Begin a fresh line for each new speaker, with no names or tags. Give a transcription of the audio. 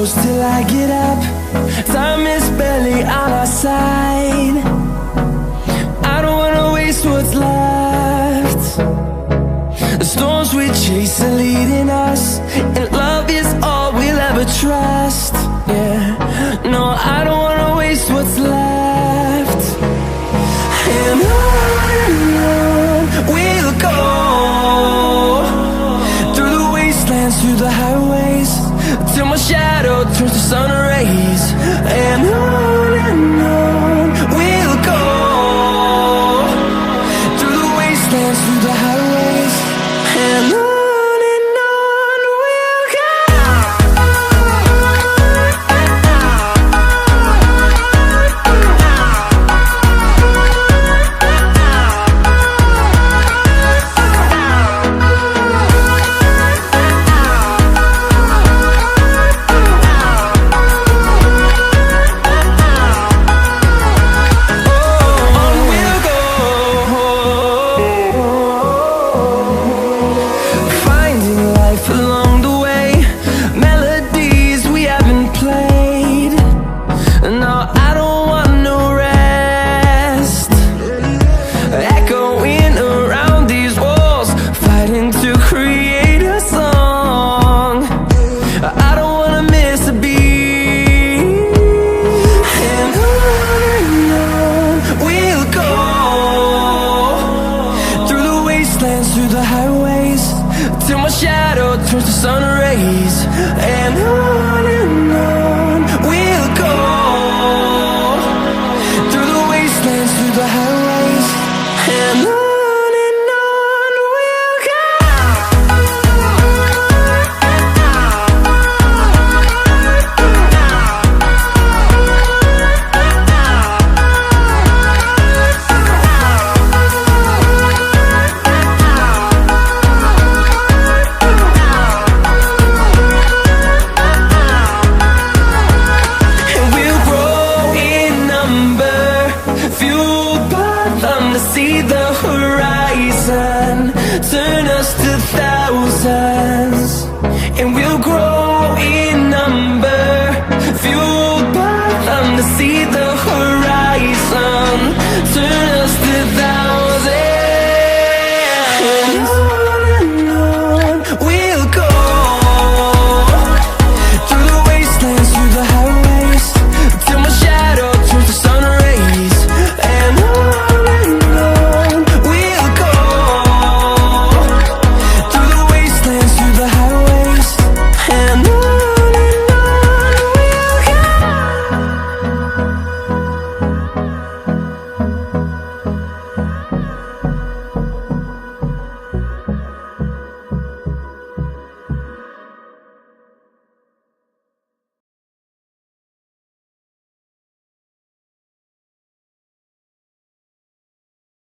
close till I get up. Time is barely on our side. I don't wanna waste what's left. The storms we chase are leading us, and love is all we'll ever trust. Yeah, no, I don't wanna waste what's left. And on we'll go, through the wastelands, through the highways, till my shadow turns to sun rays. And on we'll go, through the wastelands, through the highways, and on we'll go. Through the highways, till my shadow turns to sun rays. And on we'll go, through the wastelands, through the highways, and on we'll go. See the horizon, turn us to thousands, and we'll grow in number, fueled by them to see the horizon.